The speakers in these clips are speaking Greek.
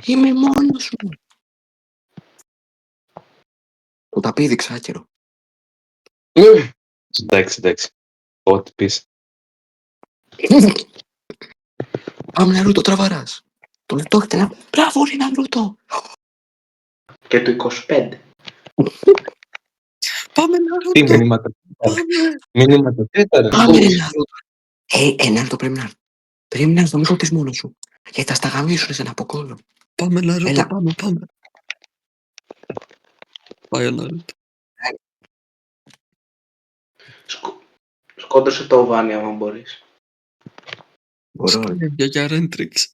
Είμαι μόνος σου. Το τα πήδηξα άκυρο. Εντάξει. Ό,τι πεις. Πάμε Ναρούτο, τραβαράς. Το λεπτό έχετε ένα. Μπράβο, ρε Ναρούτο. Και το 25. Πάμε Τι Ναρούτο. μηνύματα. Πάμε. Μηνύματα. Τι ήταν. Πάμε ρε Ναρούτο. Ναρούτο πρέπει να έρθει. Πρέπει να έρθει, μην κοπείς μόνος σου. Γιατί θα σταγαμίσουν σε ένα αποκόλλο. Πάμε Ναρούτο, Έλα. πάμε. Πάει ο Ναρούτο. Σκόντωσε το Βάνι άμα μπορείς. Μπορώ. Σκέφτια για Ρέντριξ.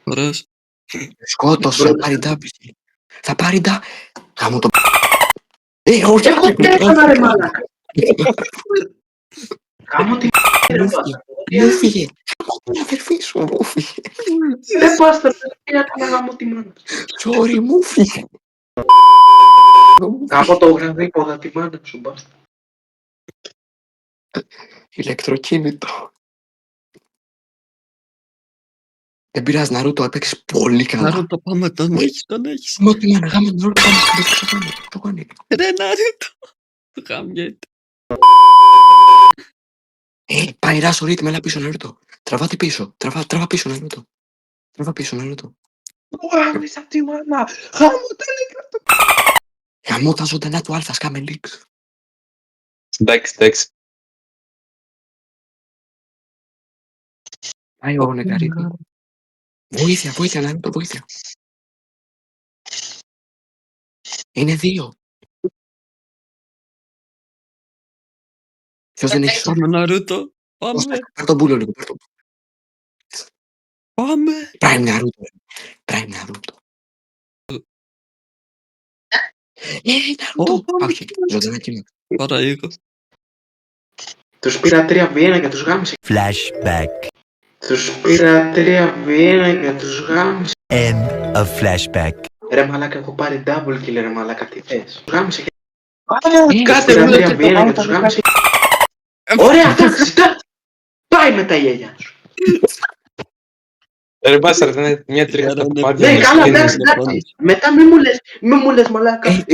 Ωραίος. Σκότωσε, θα πάρει ντάμπιση. Θα πάρει ντα... Γάμο το... όχι, Εγώ τι έκανα ρε μάλακα. Κάμω την ρε μπάστα. Μου φύγε. Γάμο την αδερφή σου, μου φύγε. Ρε μπάστα, τι έκανα γάμω τη μάνα. Sorry, μου φύγε. Κάμω το γραδίποδα τη μάνα σου μπάστα. Ηλεκτροκίνητο. Δεν πειράζει, Ναρούτο, έπαιξες πολύ καλά. Ναρούτο, πάμε, τον έχεις. Μα τι μάνα, γάμε Ναρούτο, πάμε στο ξεπάνε. Ρε Ναρούτο. Γάμιεται. Πάει ράσο ρίτμ, έλα πίσω Ναρούτο. Τραβάτε πίσω, τραβά πίσω Ναρούτο. Τραβά πίσω Ναρούτο. Γάμισα απ' τη μάνα. Γάμω τα νεκρά. Γαμώ τα ζωντανά του Αλφα, σκάμε λίξ. Εντάξει. Πάει ο νεκαρίτη. Βοήθεια Ναρούτο, βοήθεια. Είναι 2. Ποιος δεν έχει Πάμε Ναρούτο. Πάμε. Πάρ' τον μπούλο λίγο, Πάμε. Prime Naruto. Naruto. Όχι, ζωντανά κύματα. Παραείγω. Τους πήρα 3v1 και τους γάμισε. Flashback. Τους πήρα 3v1 και τους γάμισε. End of flashback. Ρε μαλάκα, έχω πάρει double kill ρε μαλάκα, τι θες. Τους γάμισε και... Κάτε Πήρα ρε 3v1 και τους γάμισε. Ωραία, εντάξει, πάει με τα γέλια σου. Ρε μπάσταρ, ήταν μια τρίχα στα παπάρια. Ναι, καλά, εντάξει. Μετά μη μου λες μαλάκα.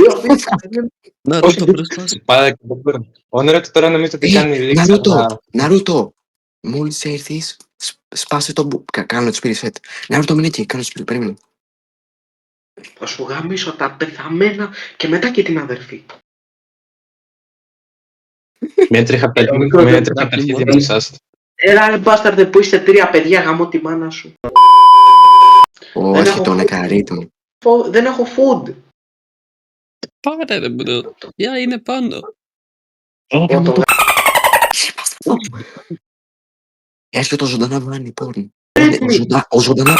Ναρούτο, μπροστά. Πάρα και το παίρνω. Ο Νερότο τώρα νομίζω ότι κάνει λήξη. Ναρούτο, μόλις έρθεις, σπάσε το κάνω το spirit set. Ναρούτο, μην εκεί, κάνω το spirit, περίμενε. Θα σου γαμίσω τα πεθαμένα και μετά και την αδερφή. Μια τρίχα από τα αρχίδια μου εσάς. Έλα ρε μπάσταρδε που είστε 3 παιδιά, γαμώ τη μάνα σου. Όχι, τον νεκαρίτο. Δεν έχω food. Πάρε ρε μπρο. Γεια είναι πάνω. Έρχεται το ζωντανά βάνη, πόρν. Ο ζωντανά...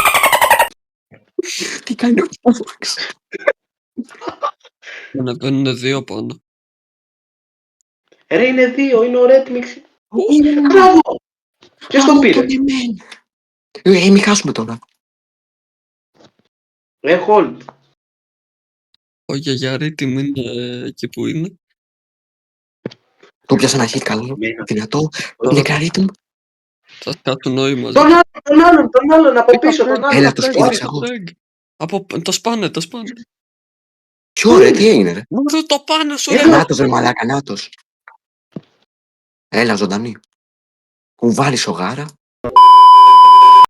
Τι κάνει ο Κιόβαξ. Ανεβαίνουνε 2 πάνω. Ρε είναι 2, είναι ο Ρέτμιξ. Μπράβο. Ποιος τον πήρε. Μη χάσουμε τώρα. Hold. Ο γιαγιαρίτη μου είναι εκεί που είναι. Το πιάσα ένα hit καλό, δυνατό. Νεκαρίτη μου. Θα σκάσουν νόημα. Τον άλλον, από πίσω, τον άλλον. Έλα, το σπίδεξα εγώ. Το σπάνε. Ποιο ρε, τι έγινε ρε. Μόνο το πάνω σου ρε. Νάτος ρε μαλάκα, νάτος. Έλα, ζωντανή. Κουβάλι σογάρα.